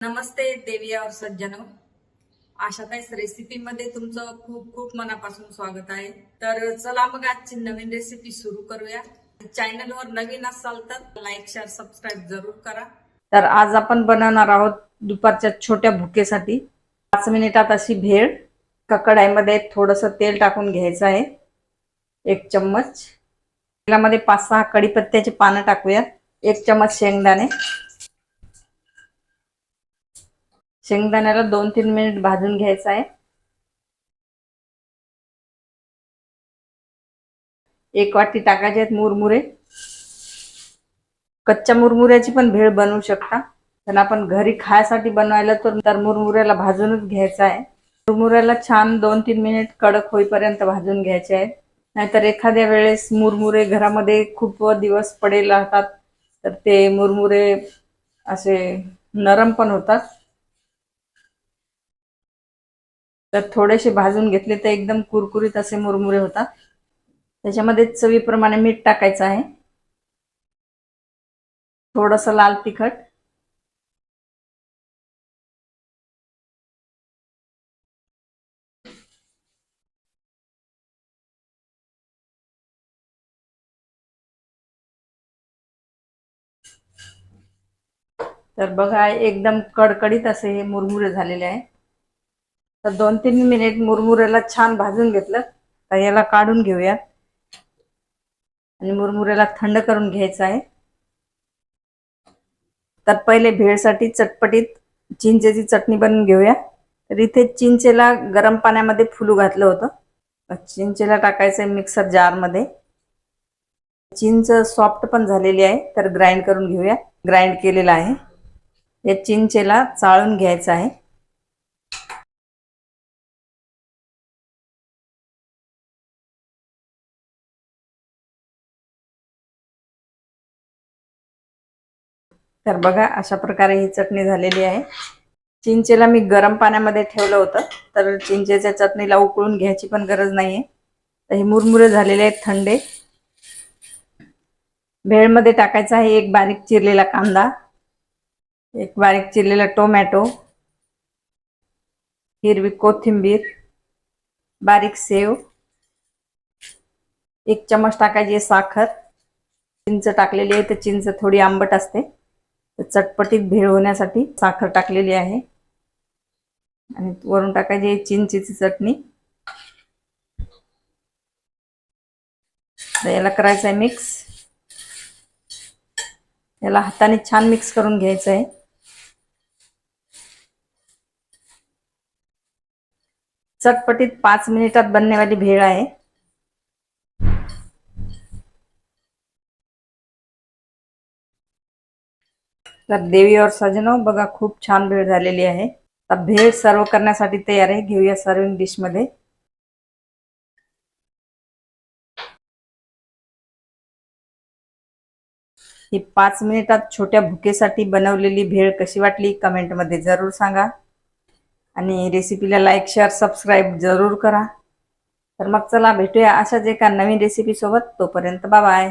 नमस्ते देवी और सज्जनों, आशाताईस रेसिपी मध्ये तुमचं खूप खूप मनापासून स्वागत आहे। तर चला मग आजची नवीन रेसिपी सुरू करूया। चॅनलवर नवीन असाल तर लाईक शेअर सबस्क्राइब जरूर करा। तर आज आपण बनवणार आहोत दुपारच्या छोट्या भुकेसाठी 5 मिनिटात अशी भेळ। कढईमध्ये थोडंसं तेल टाकून घ्यायचं आहे, 1 चम्मच। तेलामध्ये 5-6 कढीपत्त्याची पानं टाकूया, 1 चम्मच शेंगदाणे। शेंगदाण्याला 2-3 मिनिट भाजून घ्यायचं आहे। 1 वाटी टाकायचे आहेत मुरमुरे। कच्च्या मुरमुऱ्याची पण भेळ बनवू शकता, पण आपण घरी खायसाठी बनवायला तर मुरमुऱ्याला भाजूनच घ्यायचं आहे। मुरमुऱ्याला छान 2-3 मिनिट कडक होईपर्यंत भाजून घ्यायचे आहे, नाहीतर एखाद्या वेळेस मुरमुरे घरामध्ये खूप दिवस पडेल राहतात तर ते मुरमुरे असे नरम पण होतात। तर थोडेसे भाजून घेतले तर एकदम कुरकुरीत असे मुरमुरे होतात। त्याच्यामध्ये चवीप्रमाणे मीठ टाकायचं आहे, थोडंसं लाल तिखट, तर बघा एकदम कडकडीत असे हे मुरमुरे झालेले आहे। तर 2-3 मिनिट मुरमुऱ्याला छान भाजून घेतलं तर याला काढून घेऊया आणि मुरमुऱ्याला थंड करून घ्यायचं आहे। तर पहिले भेळसाठी चटपटीत चिंचेची चटणी बनवून घेऊया। तर इथे चिंचेला गरम पाण्यामध्ये फुलू घातलं होतं। चिंचेला टाकायचं आहे मिक्सर जार मध्ये। चिंच सॉफ्ट पण झालेली आहे, तर ग्राइंड करून घेऊया। ग्राइंड केलेला आहे, या चिंचेला चाळून घ्यायचं आहे। तर बघा अशा प्रकारे ही चटणी झालेली आहे। चिंचेला मी गरम पाण्यामध्ये ठेवलं होतं, तर चिंचेच्या चटणीला उकळून घ्यायची पण गरज नाहीये। तर हे मुरमुरे झालेले आहेत थंडे। भेळमध्ये टाकायचा आहे 1 बारीक चिरलेला कांदा, 1 बारीक चिरलेला टोमॅटो, हिरवी कोथिंबीर, बारीक सेव, 1 चम्मच टाकायची आहे साखर। चिंच टाकलेली आहे तर चिंच थोडी आंबट असते, तर चटपटीत भेळ होण्यासाठी साखर टाकलेली आहे। आणि वरून टाकायची आहे चिंचेची चटणी। तर याला करायचं आहे मिक्स। याला हाताने छान मिक्स करून घ्यायचं आहे। चटपटीत 5 मिनिटात बननेवाली भेळ आहे। तर देवी और सजनो, बघा खूप छान भेळ झालेली आहे। आता भेळ सर्व करण्यासाठी तयार आहे। घेऊया सर्विंग डिश मध्ये। ही 5 मिनिटात छोट्या भुकेसाठी बनवलेली भेळ कशी वाटली कमेंट मध्ये जरूर सांगा, आणि रेसिपीला लाईक शेअर सबस्क्राइब जरूर करा। तर मग चला भेटूया अशाच एका नवीन रेसिपी सोबत। तोपर्यंत बाय बाय।